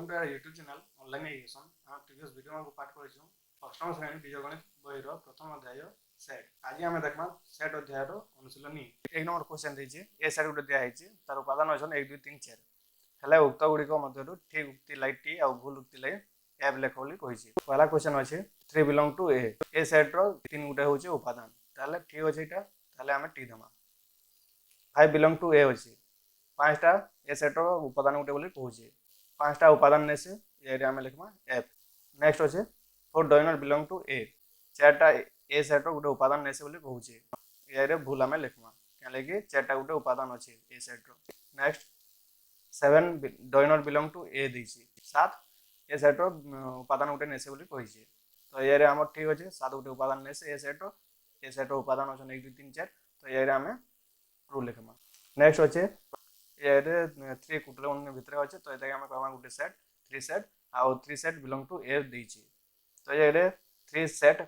Welcome to our YouTube channel online education. हम previous video में पाठ करिछु अष्टम श्रेणी बीजगणित बहिर प्रथम अध्याय सेट। आज हम देखमा सेट अध्याय रो अनुशीलनी एक नंबर क्वेश्चन देछि। ए सेट गुटे दिया हैछि, तार उपादान अछन 1 2 3 4। हेले उक्त गुडी को मध्यरु ठीक उक्ति लाइक टी आ भूल उक्ति लाई एब लेखोली कहिछि। पहला क्वेश्चन अछि 3 belong to A. A set रो तीन गुटे होछि उपादान, ताले ठीक अछि एटा, ताले हम टी दमा। 5 बिलोंग टू ए अछि, पांचटा ए सेट रो उपादान गुटे बोली कहूछि। पांचटा उपादान ने से ये आम लिखमा एफ। नेक्स्ट अच्छे 4 does not belong to A, चारटा ए सेट रो गुटे उपादान ने से बोली कहूछि। ये भूल आम लिखमा क्या कि चारटा गुटे उपादान अच्छे ए सेट रो। Next 7 does not belong to A देछि, 7 ए सेट रो उपादान गुटे ने से बोली कहिछि। तो ये आम ठीक अच्छे 7 गुटे उपादान ने से ए सेट रो उपादान अच्छन 1 2 3 4। तो ये आम ट्रू लिखमा। नेक्स्ट अच्छे ये 3 कुटले उन भितर अच्छे, तो ये हम कहमा गुटे सेट 3 सेट आउ 3 सेट बिलोंग टू ए देछि। तो ये 3 सेट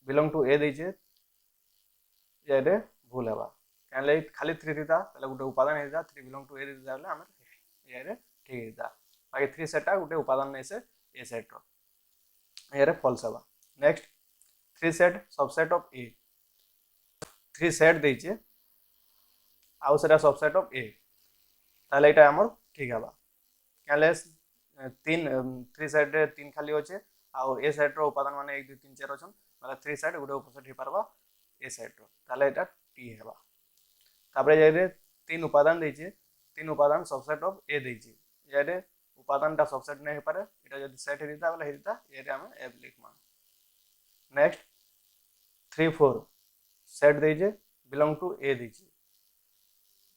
बिलोंग टू ए देछि, ये भूल हेबा काले खाली 3 दिता ताले गुटे उपादान हेता 3 बिलोंग टू ए दिता ताले हम ये ठीक हेता। बाकी 3 सेटा गुटे उपादान नै से ए सेट रो, ये फॉल्स हेबा। Next 3 set subset of A, 3 set देछि आउ सेटा सबसेट ऑफ ए, ताले एटा हमर ठीक हेबा काले 3 सेट रे 3 खाली अच्छे आउ ए सेट रो उपादान माने 1 2 3 4 अछन, मतलब 3 सेट गुटे उपसेट हे परबा ए सेट रो, ताले एटा टी हेबा। तापरे जे 3 उपादान देछि, 3 उपादान सबसेट ऑफ ए देछि, जे उपादान ता सबसेट नै हे पारे, एटा जदि सेट हे दिता बोले हे दिता ये हम एफ लिखमा। नेक्स्ट 3 4 सेट देछि बिलोंग टू ए देछि,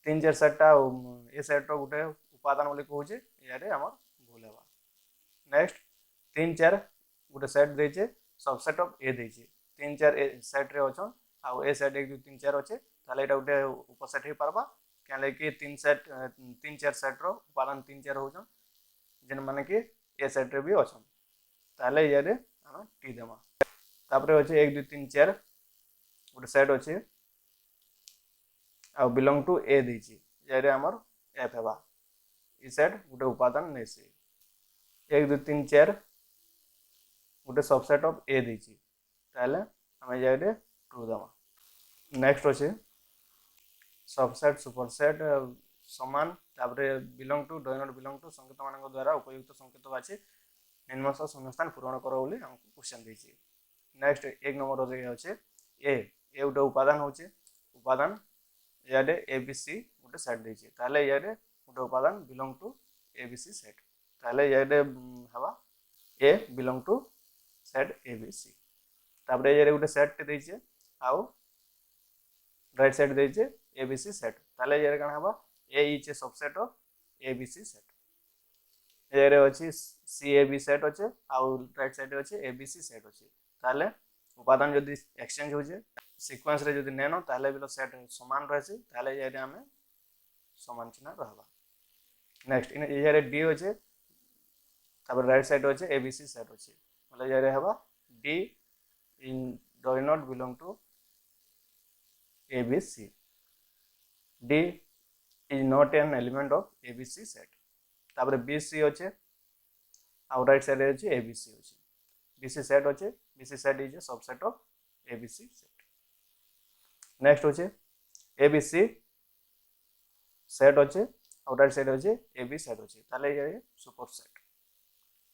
3 4 सेटटा ए सेट रो गुटे उपादान बोली कहूछि, ये हमर भूल हेबा। नेक्स्ट 3 4 गुटे सेट देछि सबसेट ऑफ ए देछि, 3 4 ए सेट रे अछन आउ ए सेट 1 2 3 4 अछि, ताले एटा गुटे उपसेट हे परबा काले कि 3 4 सेट रो उपादान 3 4 होछन, जेन माने कि ए सेट रे भी अछन, ताले ये हम टी देमा। तापरे अछि 1 2 3 4 गुटे सेट अछि आउ बिलोंग टू ए देछि, ये हमर एफ हेबा। ई सेट गुटे उपादान नै से 1 2 3 4 गुटे सबसेट ऑफ ए देछि, ताले हम ये ट्रू दमा। नेक्स्ट अछि सबसेट सुपरसेट समान, तापरे belong to does not belong to संकेत मानक द्वारा उपयुक्त संकेत बाछि निम्नलिखित शून्यस्थान पूरण करो बोली हमको क्वेश्चन देछि। नेक्स्ट 1 नंबर रे अछि ए गुटे उपादान होछि, उपादान याडे एबीसी गुटे सेट देछि, ताले याडे गुटे उपादान बिलोंग टू एबीसी सेट, ताले याडे हवा A belong to set ABC. तापरे ये गुटे सेट देछि आउ राइट साइड देछि एबीसी सेट, ताले ये कण हवा A is a subset of ABC set. ये अछि सीएबी सेट अछि आउ राइट साइड अछि एबीसी सेट अछि, ताले उपादान जदि एक्सचेंज हो जे सीक्वेंस रे जदि नेनो ताले बिलो सेट समान रहछि, ताले ये हमें समान चिन्ह रहबा। नेक्स्ट इन ये डी अछि, तापर राइट साइड अछि एबीसी सेट अछि, मतलब ये हवा D in does not belong to ABC, D is not an element of ABC set. तापर बीसी अछि आउ राइट साइड अछि एबीसी अछि, बीसी सेट अछि, BC set is a subset of ABC set. Next अछि एबीसी सेट अछि आउ right side अछि एबी सेट अछि, ताले ये super set,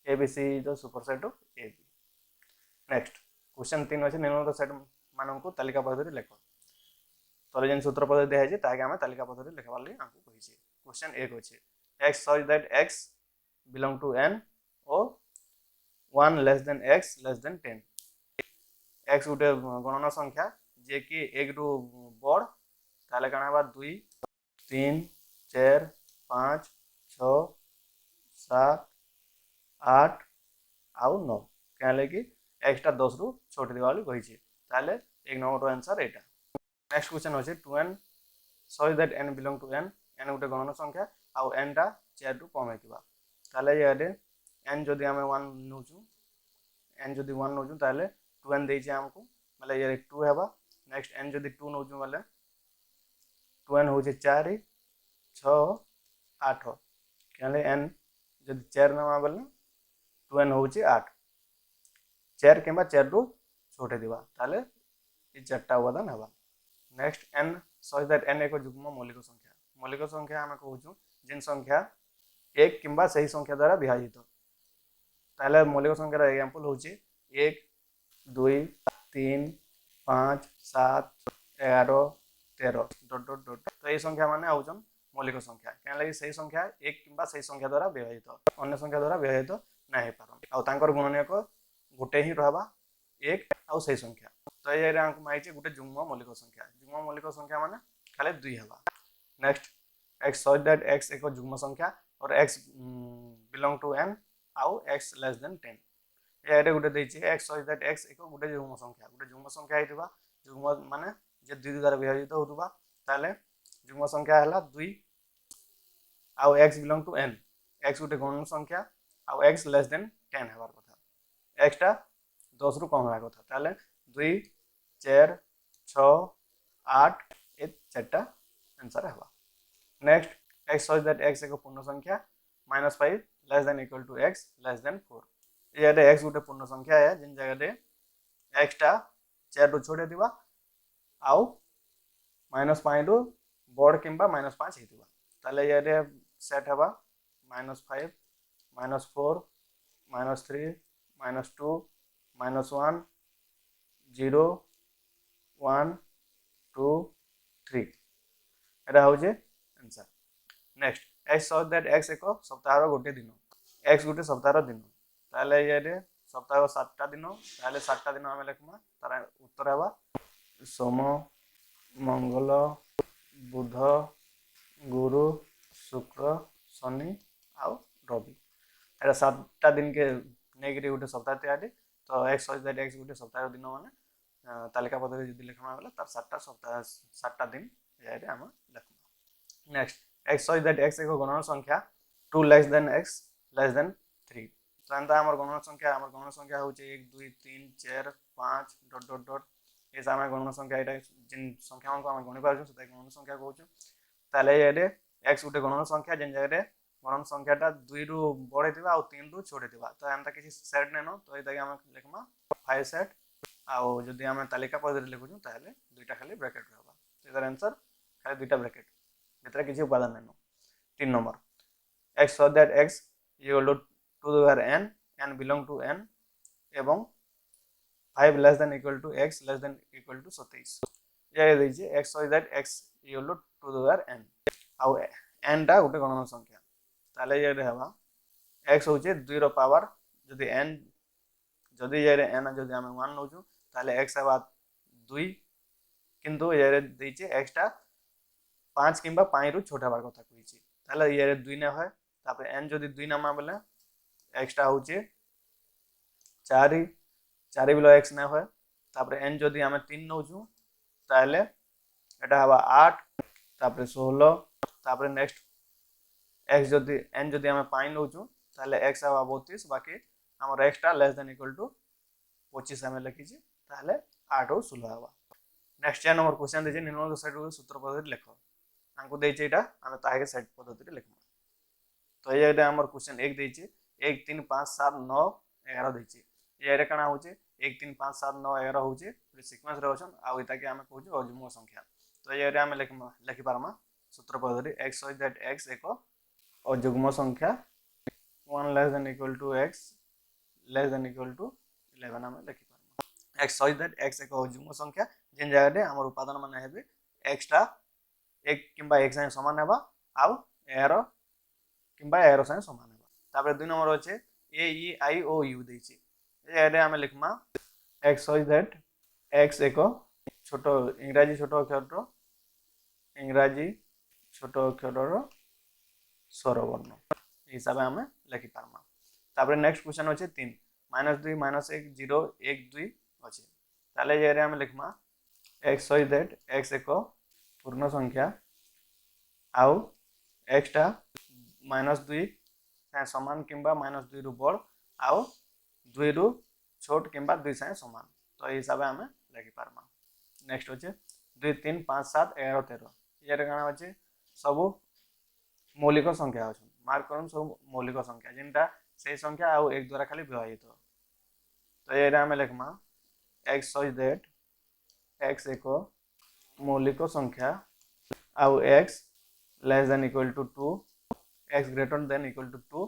ABC is the super set of AB. Next question 3 अछि निम्नलिखित सेट माननको तालिका पद्धति लेखो। तले जेन सूत्र पद्धति दे छै ताके हम तालिका पद्धति लेखबा ਲਈ हमको कहि छै। क्वेश्चन 1 अछि x such that x belong to n or 1 less than x less than 10। x गुटे गणना संख्या जे कि 1 रु बड़, ताले कणा बा 2 3 4 5 6 7 8 आउ 9, कहले कि x टा 10 रु छोट दिवा वाली कहि छै, ताले 1 नंबर आंसर एटा। नेक्स्ट क्वेश्चन अछि 2n such that n belong to n, n गुटे गणना संख्या आउ n टा 4 रु कम हेतिबा, ताले ये n जदि हम 1 नउछु, n जदि 1 नउछु ताले 2n देछि हमको, मतलब ये 2 हेबा। नेक्स्ट n जदि 2 नउछु वाले 2n हो जे 4 6 8, कहले n जदि 4 नवा बोले 2n होउची 8 4 किंबा 4 रु छोटे दिबा ताले ये चारटा उपादान हवा। Next n such that n एक जुग्म मौलिक संख्या आम कहूँ जिन संख्या एक किंबा सही संख्या द्वारा विभाजित ताले मौलिक संख्यार एग्जांपल होउची 1 2 3 5 7 11 13 डॉट डॉट डॉट। तो ये संख्या माने आउछन मौलिक संख्या क्या लगी सही संख्या एक किंबा सही संख्या द्वारा विभाजित अन्य संख्या द्वारा विभाजित ना हे पारन आ तांकर गुणनीयक गोटे ही रहबा एक आ सही संख्या। तो ये रे हमको माइचे गोटे जुग्म मौलिक संख्या माने खाली 2 हवा। Next x such that x एक जुग्म संख्या और x बिलोंग टू n आउ x लेस देन 10 ये रे गोटे देछि x सच दैट x एक गोटे जुग्म संख्या हेतबा जुग्म माने जे 2 द्वारा विभाजित होतबा ताले जुग्म संख्या हला 2 आउ x belong to n x गोटे गण संख्या आउ x लेस देन 10 हेबार कथा x टा 10 रु कम हेबार कथा ताले 2 4 6 8 ए चारटा आंसर हेबा। Next x such that x एक पूर्ण संख्या -5 less than equal to x less than 4 ये रे x गोटे पूर्ण संख्या है जिन जगह रे x टा 4 रु छोटे दिबा आउ -5 रु बड़ किंबा -5 हेतिबा ताले ये रे सेट हेबा -5 -4 -3 -2 -1 0 1 2 3 एटा हो जे answer. Next x such that x एक सप्ताह गोटे दिन x गोटे सप्ताह दिन ताले ये रे सप्ताह 7टा दिन ताले 7टा दिन हम लिखमा तार उत्तर हेबा सोम मंगल बुध गुरु शुक्र शनि आउ रवि एटा 7टा दिन के नेगेटिव गोटे सप्ताह तैयारी। तो x सच दैट x गोटे सप्ताह दिन माने तालिका पद्धति जदि लिखमा बेला तार 7टा सप्ताह 7टा दिन ये रे हम लिखमा। Next x such that x एक गणन संख्या 2 less than x less than 3 तो एंता हमर गणन संख्या होचे 1 2 3 4 5 डॉट डॉट डॉट ए सामे गणन संख्या एटा जिन संख्या को हम गणि पाजु सेटा गणन संख्या कहउछु ताले ये रे x गोटे गणन संख्या जिन जगह रे गणन संख्याटा 2 रु बड़ हेतिबा आ 3 रु छोटे थिबा तो एंता किछि सेट नेनो तो एटा हम लिखमा 5 सेट आउ जदि हम तालिका पद्धति लिखुछु ताले दुईटा खाली ब्रैकेट रहबा तो एकर आंसर खाली दुईटा ब्रैकेट भितर किछि उपादान नेनो। 3 number x such that x equal to the power n n belong to n एवं 5 less than equal to x less than equal to 27 ये देछि x such that x equal to the power n आउ n टा गोटे गणन संख्या ताले ये रहबा x होचे 2 रो पावर जदि n जदि ये रे n जदि हम 1 नोजु ताले x हेबा 2 किंतु ये रे देछि x टा 5 किंबा 5 रु छोटा बार कथा कहिछि ताले ये रे 2 न होय तापर n जदि 2 नमा बेले x टा होचे 4 4 बिलो x न होय तापर n जदि हम 3 नोजु ताले एटा हवा 8 तापर 16 तापर नेक्स्ट x जदि n जदि हम 5 नोजु ताले x हवा 32 बाकी हमर x टा लेस देन इक्वल टू 25 हम लिखिछि ताले 8 और 16 हवा। नेक्स्ट 4 नंबर क्वेश्चन देछि निम्नलिखित सेट सूत्र पद्धति लिखो हमको देछि एटा हम ताके सेट पद्धति रे लिखमा। तो ये हमर क्वेश्चन 1 देछि 1 3 5 7 9 11 देछि ये रे कना होछि 1 3 5 7 9 11 होछि सीक्वेंस रे होछन आ इता के हम कहू अजुग्म संख्या। तो ये रे हम लिखि पारमा सूत्र पद्धति x सच दैट x एक अजुग्म संख्या 1 less than equal to x less than equal to 11 हम लिखि पारमा। x सच दैट x एक अजुग्म संख्या जिन जगह रे हमर उपादान माने हेबे x टा 1 किंबा 1 से समान हेबा आउ 11 किंबा 11 से समान हेबा। तापर 2 नंबर होचे a e i o u देछि ए रे हम लिखमा x सच दैट x एक छोटो इंग्रजी छोटो अक्षर इंग्रजी छोटो अक्षर स्वर वर्ण हिसाब हम लिखि पारमा। तापर नेक्स्ट क्वेश्चन होचे 3 -2 -1 0 1 2 अछि ताले ये रे हम लिखमा x सच दैट x एक पूर्ण संख्या आउ x टा -2 से समान किंबा -2 रु बड़ आउ 2 रु छोट किंबा 2 से समान तो ए हिसाब हम लिखि पारमा। नेक्स्ट होचे 2 3 5 7 11 13 ये रे गाना होचे सब मौलिक संख्या अछि मार्क करन सब मौलिक संख्या जिनटा से संख्या आउ एक द्वारा खाली विभाजित तो ये आम लिखमा x सच दैट x एक मौलिक संख्या आउ x less than equal to 2 x greater than equal to 2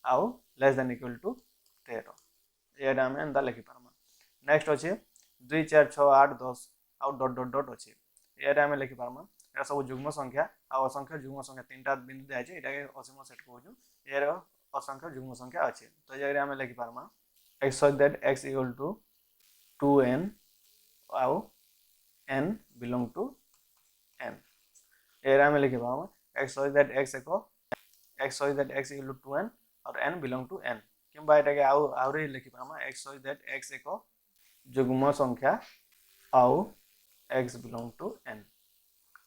आउ लेस देन इक्वल टू 13 ये आम एंता लिखि पारमा नेक्स्ट अच्छे 2 4 6 8 10 आउ डॉट डॉट डॉट अच्छे ये आम लिखि पारमा ये सब जुग्म संख्या आउ असंख्य जुग्म संख्या तीनटा बिंदु दिया है एटा के असीम सेट कहूँ ये असंख्य जुग्म संख्या अच्छे तो ये आम लिखि पारमा x such that x equal to 2n आउ n belong to n ये आम लिखि पारमा x such that x such that x equal to 2n और n belong to n किंबा एटा के आउरी लिखि पारमा x such that x एक जुग्म संख्या आउ x belong to n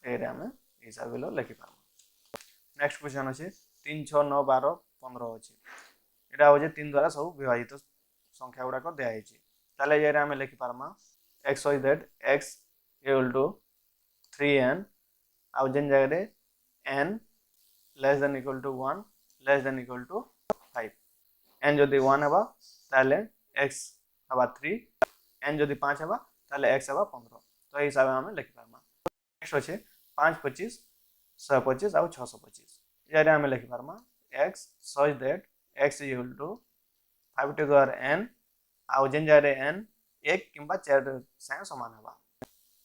ये आम हिसाब लिखि पारमा नेक्स्ट क्वेश्चन अच्छे 3 6 9 12 15 अच्छे एटा हो 3 द्वारा सब विभाजित संख्या गुड़ाक दिखाई ये आम लिखि पारमा x such that x equal to 3n आउ जेन जगह n less than equal to 1 less than equal to 5 n जदि 1 हेबा ताले x हेबा 3 n जदि 5 हेबा ताले x हेबा 15 तो ए हिसाब हम लिखि पारमा नेक्स्ट अछि 525 125 आउ 625 यारे हम लिखि पारमा x such that x equal to 5 to the power n आउ जेन जगह n 1 किंबा 4 से समान हेबा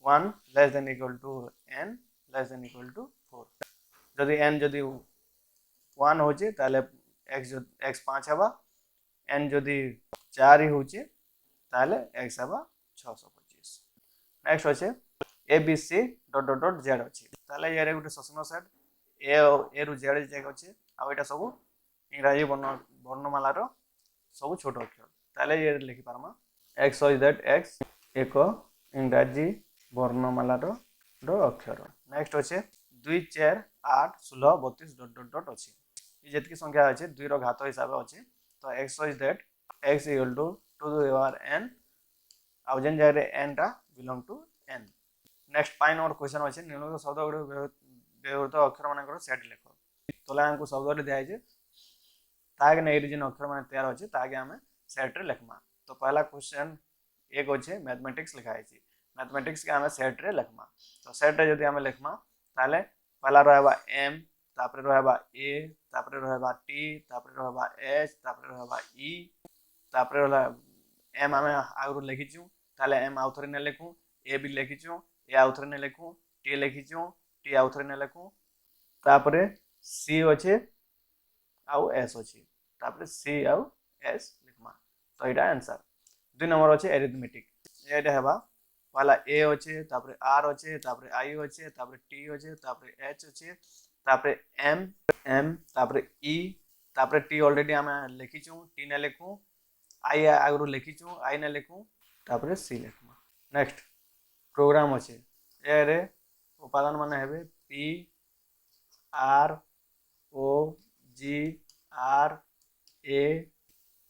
1 less than equal to n less than equal to 4 जदि n जदि 1 होचे ताले x 5 हेबा n जदि 4 ही होचे ताले x हेबा 625 नेक्स्ट होचे a b c dot dot dot z अछि ताले यारे गुटे ससनो सेट a रु z जे अछि आ एटा सब इंग्रजी वर्णमाला रो सब छोट अक्षर ताले ये लिखि पारमा x such that x एक इंग्रजी वर्णमाला रो अक्षर नेक्स्ट होचे 2 4 8 16 32 डॉट डॉट डॉट अछि ये जेतकी संख्या अछि 2 रो घात हिसाब अछि तो x such that x equal to 2 to the power n आउ जेन जगह n टा belong to n next 5 number question अछि निम्नलिखित शब्द गुड व्यवहृत अक्षर मानकर सेट लिखो तोला हमको शब्द दिया है ताके नै जेन अक्षर माने तैयार अछि ताके हमें सेट रे लिखमा तो पहला क्वेश्चन एक अछि मैथमेटिक्स लिखा है मैथमेटिक्स के हमें सेट रे लिखमा तो सेट रे जदि हमें लिखमा ताले पहला रहबा m तापरे रहबा a तापरे रहबा t तापरे रहबा h तापरे रहबा e तापरे रहला m हमें आगु लिखिछु ताले m आउथरे ने लिखू a भी लिखिछु a आउथरे ने लिखू t लिखिछु t आउथरे ने लिखू तापरे c अछि आउ s अछि तापरे c आउ s लिखमा तो एटा आंसर 2 नंबर अछि अरिथमेटिक एटा हेबा वाला a अछि तापरे r अछि तापरे i अछि तापरे t अछि तापरे h अछि तापरे m तापरे e तापरे t ऑलरेडी हम लिखिछु t ने लिखू i आगु लिखिछु i ने लिखू तापरे c लिखमा नेक्स्ट प्रोग्राम अछि ए रे उपादान माने हेबे p r o g r a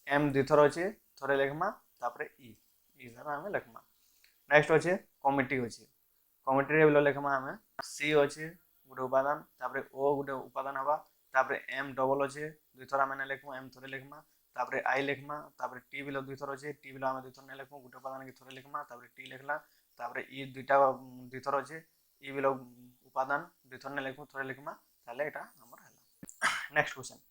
m दिथर अछि थोरे लिखमा तापरे e हिसाब हम लिखमा नेक्स्ट अछि कमिटी अछि कमिटी रे बिलो लिखमा हम c अछि गुटे उपादान तापरे o गुटे उपादान हबा तापरे m डबल अछि दुइथर हम ने लिखमु m थोरे लिखमा तापरे i लिखमा तापरे t बिलो दुइथर अछि t बिलो हम दुइथर ने लिखमु गुटे उपादान के थोरे लिखमा तापरे t लिखला तापरे e दुइटा दुइथर अछि e बिलो उपादान दुइथर ने लिखमु थोरे लिखमा ताले एटा हमर हला नेक्स्ट क्वेश्चन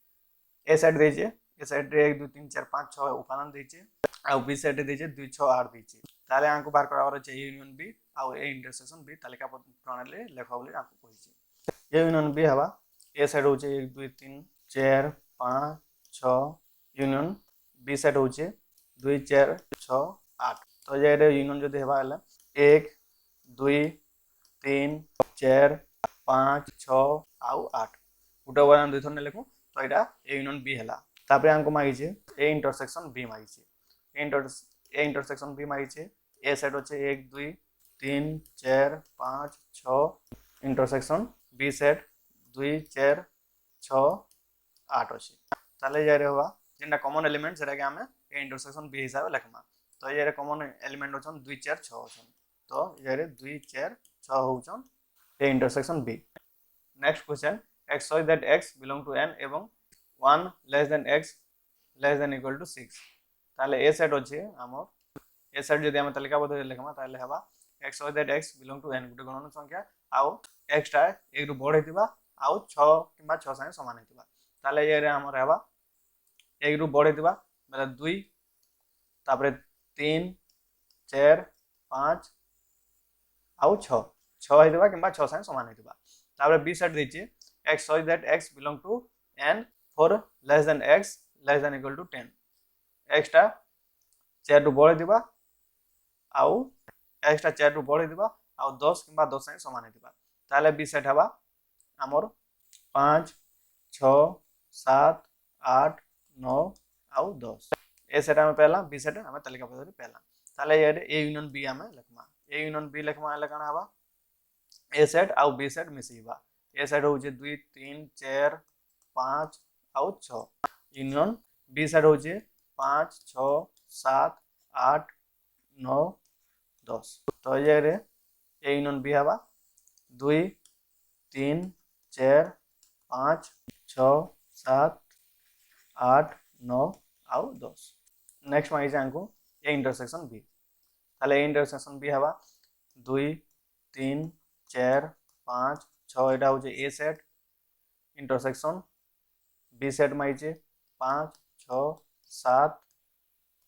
ए साइड देजे ए साइड रे 1 2 3 4 5 6 उपादान देजे आ बी साइड देजे 2 6 8 देजे ताले आंको बार करावर छै यूनियन बी आ ए इंटरसेक्शन बी तालिका प्रणाली लेखा बोली आंको कहिछि ए यूनियन बी हवा ए साइड हो छै 1 2 3 4 5 6 यूनियन बी साइड हो छै 2 4 6 8 तो जे रे यूनियन जदि हेबा हला 1 2 3 4 5 6 आउ 8 गुटे उपादान दुइथर ने लिखू तो एटा ए यूनियन बी हला तापरे आंको मागी छै ए इंटरसेक्शन बी मागी छै ए इंटरसेक्शन बी मागी छै ए साइड होचे 1 2 3 4 5 6 इंटरसेक्शन बी साइड 2 4 6 8 अछि ताले जे रे होबा जेना कॉमन एलिमेंट सेटा के हमें ए इंटरसेक्शन बी हिसाब लिखमा तो ये रे कॉमन एलिमेंट होचन 2 4 6 होचन तो ये रे 2 4 6 होचन A intersection B next question x shows that x belong to n এবং 1 less than x less than equal to 6 তাহলে a সেট আছে আমার a সেট যদি আমি তালিকাবদ্ধ করে লিখমা তাহলে হেবা x shows that x belong to n গুটি গণন সংখ্যা আউ x টা একটু বড় হইতিবা আউ 6 কিংবা 6 সাথে সমান হইতিবা তাহলে এরে আমার হেবা একটু বড় হইতিবা মানে 2 তারপরে 3 4 5 आउ 6 6 ହେଇଥିବା କିମ୍ବା 6 ସାଙ୍ଗେ ସମାନ ହେଇଥିବା ତାପରେ b ସେଟ୍ ଦେଇଛି x shows that x belong to n for less than x less than equal to 10 x ଟା 4 ରୁ ବଡ଼ ହେଇଥିବା ଆଉ x ଟା 4 ରୁ ବଡ଼ ହେଇଥିବା ଆଉ 10 କିମ୍ବା 10 ସାଙ୍ଗେ ସମାନ ହେଇଥିବା ତାହେଲେ b ସେଟ୍ ହେବା ଆମର 5 6 7 8 9 ଆଉ 10 ए सेट ଆମେ પહેલા b सेट ଆମେ ତାଲିକା ପद्धତି પહેલા ତାହେଲେ ଏରେ a यूनियन b ଆମେ ଲେଖମା a यूनियन b ଲେଖମା ହେଲେ କାଣା ହବା a सेट ଆଉ b सेट मिसिबा a सेट होचे 2 3 4 5 ଆଉ 6 यूनियन b सेट होचे 5 6 7 8 9 10 तो ये a यूनियन b हवा 2 3 4 5 6 7 8 9 ଆଉ 10 नेक्स्ट माइज आंको ए इंटरसेक्शन बी ताले ए इंटरसेक्शन बी हवा 2 3 4 5 6 एटा होचे ए सेट इंटरसेक्शन बी सेट माइजे 5 6 7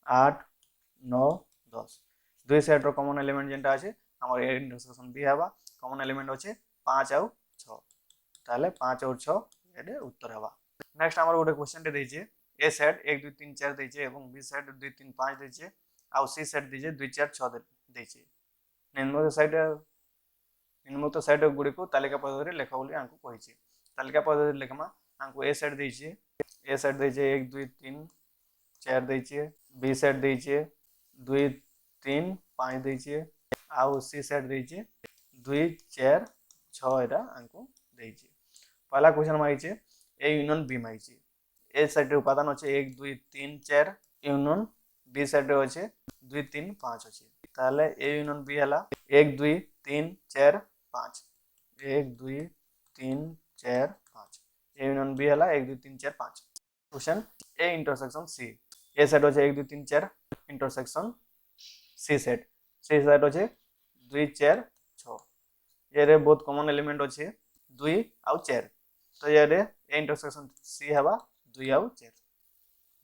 8 9 10 दुई सेट रो कॉमन एलिमेंट जेंटा আছে हमर ए इंटरसेक्शन बी हवा कॉमन एलिमेंट होचे 5 आउ 6 ताले 5 और 6 एडे उत्तर हवा नेक्स्ट हमर गोटे क्वेश्चन टे देजे ए सेट 1 2 3 4 देछे এবং बी सेट 2 3 5 देछे ଆଉ सी सेट देछे 2 4 6 देछे निम्नलिखित सेट गुडी को तालिका पद्धति लेख बोली आंको कहिছে तालिका पद्धति लेखमा आंको ए सेट देछे 1 2 3 4 देछे बी सेट देछे 2 3 5 देछे ଆଉ सी सेट देछे 2 4 6 एटा आंको देछे पहला क्वेश्चन माइছে ए यूनियन बी माइছে ए सेट उपादान अच्छे 1 2 3 4 यूनियन बी सेट अच्छे 2 3 5 अच्छे ताले ए यूनियन बी हला 1 2 3 4 5 1 2 3 4 5 ए यूनियन बी हला 1 2 3 4 5 question A intersection C A set अच्छे 1 2 3 4 इंटरसेक्शन सी सेट अच्छे 2 4 6 ये बहुत कॉमन एलिमेंट अच्छे 2 आउ 4 तो ये ए इंटरसेक्शन सी हवा 2 आउ 4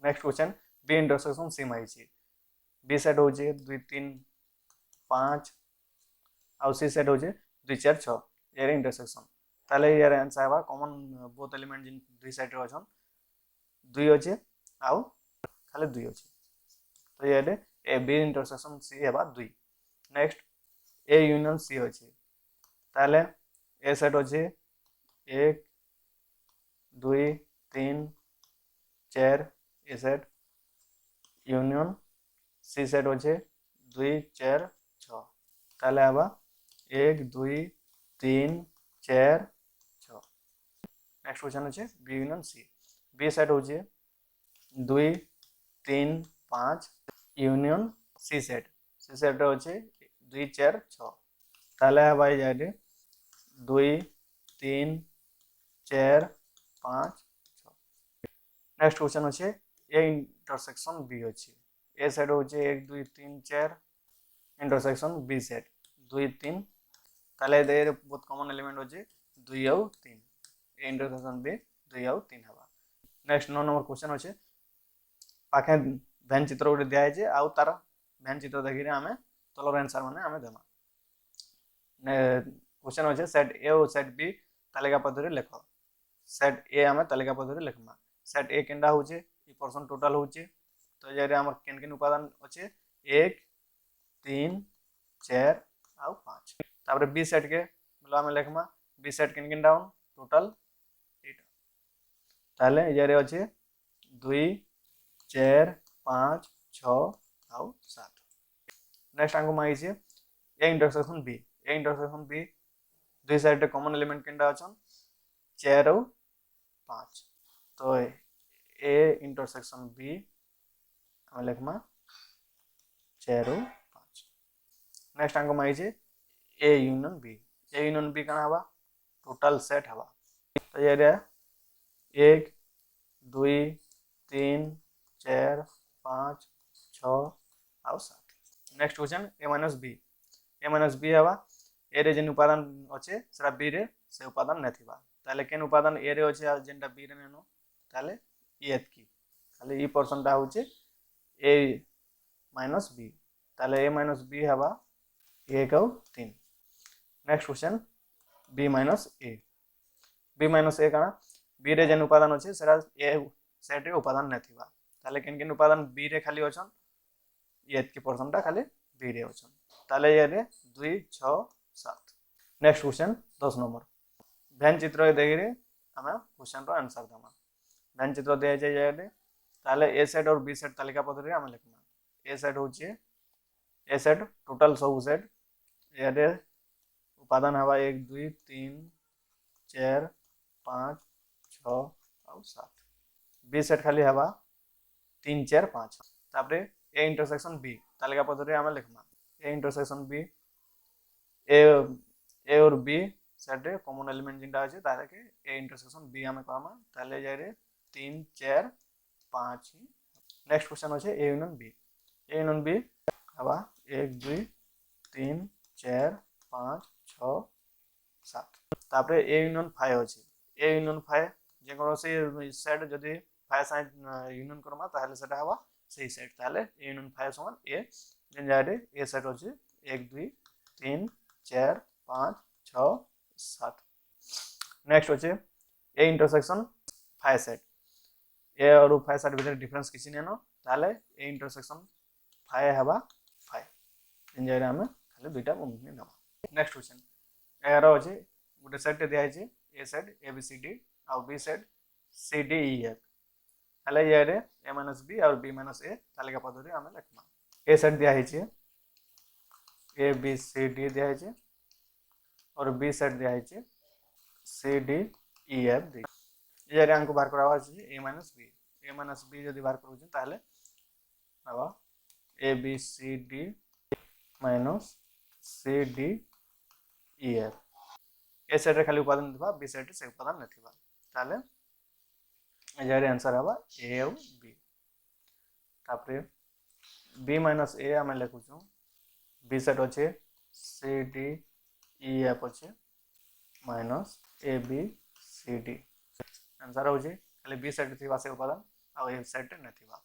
next question B intersection C माइछि बी सेट होचे 2 3 5 आउ सी सेट होचे 2 4 6 एरे इंटरसेक्शन ताले यार आंसर हवा कॉमन बोथ एलिमेंट जिन दुई साइड रे अछन 2 होचे आउ खाली 2 होचे तो ये ए बी इंटरसेक्शन सी हवा 2 नेक्स्ट ए यूनियन सी होचे ताले ए सेट होचे 1 2 3 4 ए सेट यूनियन सी सेट होचे 2 4 6 ताले आबा 1 2 3 4 6 नेक्स्ट क्वेश्चन होचे B union C B set होचे 2 3 5 यूनियन सी सेट होचे 2 4 6 ताले आबा जाए 2 3 4 5 नेक्स्ट क्वेश्चन अच्छे ए इंटरसेक्शन बी अच्छे ए सेट होचे 1 2 3 4 इंटरसेक्शन बी सेट 2 3 ताले दे बहुत कॉमन एलिमेंट होचे 2 आउ 3 ए इंटरसेक्शन बी 2 आउ 3 हवा नेक्स्ट 9 नंबर क्वेश्चन अच्छे पाखे भैन चित्र गोटे दिया है आउ तार भैन चित्र देखिरे आमे तलर आंसर माने आमे देमा क्वेश्चन अच्छे सेट ए और सेट बी तालिका पद्धति लेख सेट ए आमे तालिका पद्धति लेखमा सेट ए केंडा होचे ई पर्सन टोटल होचे तो जे हमर केन केन उपादान अच्छे 1 3 4 आउ 5 तापर बी सेट के मतलब आमे लेखमा बी सेट केन केन डाउन टोटल 8 ताले जे अच्छे 2 4 5 6 आउ 7 नेक्स्ट आंको माइছে ए इंटरसेक्शन बी दुई साइड रे कॉमन एलिमेंट केंडा अछन 4 आउ 5 तो ए इंटरसेक्शन बी हम लिखमा 4 और 5 नेक्स्ट आंको माइছে ए यूनियन बी कना हवा टोटल सेट हवा तो ये 1 2 3 4 5 6 ଆଉ 7। Next question a minus B हवा ए रे जेन उपादान अच्छे सेटा बी रे से उपादान नथिबा ताले केन उपादान ए रे अच्छे आ जेनटा बी रे नेनो ताले ई एतकी ताले ई पर्सन टा होचे ए माइनस बी ताले ए माइनस बी हवा 1 और 3। नेक्स्ट क्वेश्चन बी माइनस ए काना बी रे जेन उपादान अच्छे सेटा ए सेट रे उपादान नथिबा ताले केन केन उपादान बी रे खाली अछन ये की पर्सन टा खाली बी रे अछन ताले ये रे 2 6 7। नेक्स्ट क्वेश्चन 10 नंबर भ्यान चित्र देखिरे हमें क्वेश्चन रो आंसर दमा भ्यान चित्र दे जाय ये ताले ए सेट और बी सेट तालिका पद्धति हमें लिखना ए सेट होचे ए सेट टोटल सब सेट ये रे उपादान हवा 1 2 3 4 5 6 और 7। बी सेट खाली हवा 3 4 5 तापरे ए इंटरसेक्शन बी तालिका पद्धति हमें लिखना ए इंटरसेक्शन बी ए और बी सेट रे कॉमन एलिमेंट जिनटा अछि तारे के ए इंटरसेक्शन बी हमें कहमा ताले जाय रे 3 4 5। नेक्स्ट क्वेश्चन अछि ए यूनियन बी हवा 1 2 3 4 5 6 7 तापरे ए यूनियन 5 अछि ए यूनियन 5 जे कोनोसी सेट जदी 5 साइड यूनियन करमा ताले सेटा हवा सही सेट ताले ए यूनियन 5 समान ए जेन जाय रे ए सेट अछि 1 2 3 4 5 6 7। नेक्स्ट अछि ए इंटरसेक्शन 5 सेट ए और 5 सेट भीतर डिफरेंस किछि नेनो ताले ए इंटरसेक्शन 5 हवा 5 जेन जाय रे हमें खाली दुईटा बंधनी दमा। नेक्स्ट क्वेश्चन 11 अछि गुटे सेट दिया छै A set A B C D और B set C D E F हले ये रे ए माइनस बी और बी माइनस ए तालिका पद्धति हमें लिखना ए सेट दिया छै ए बी सी डी दिया छै और बी सेट दिया छै सी डी ई एफ दी ये रे हमको बाहर करावा छै ए माइनस बी जदी बाहर करू छै ताले हवा A B C D minus C D E F A set रे खाली उपादान दिबा बी सेट से उपादान नथिबा ताले एजारे आंसर हवा ए और बी तापरे बी माइनस ए हमें लिखु छु बी सेट अच्छे सी डी ई एफ अच्छे minus A B C D answer हो खाली बी सेट थिबा से उपादान आ ए सेट नथिबा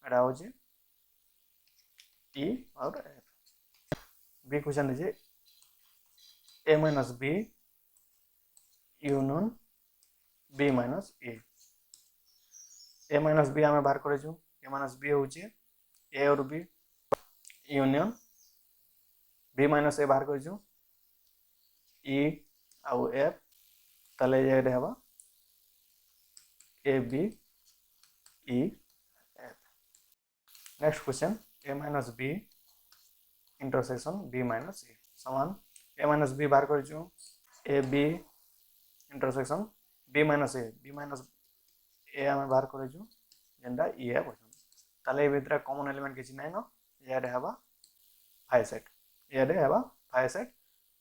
एडा हो ई और एफ। बी क्वेश्चन दीजिए A minus B union B minus A minus B आम बाहर कर ए माइनस बी हूँ ए और B union B minus A बाहर कर ई आउ एफ ताले ये हवा A B E F. Next question A minus B intersection B minus A समान ए माइनस बी बाहर कर A B intersection B minus A आम बाहर कर जेनटा ई एफ ताले ए भितर कॉमन एलिमेंट किछि नै न यारे हवा 5 सेट यारे हवा 5 सेट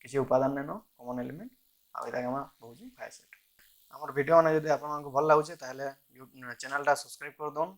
किछि उपादान नै न कॉमन एलिमेंट आ एटा हम बहुछि 5 सेट। हमर वीडियो माने जदि आपन को भल लागुचे ताले चैनल टा सब्सक्राइब कर दोन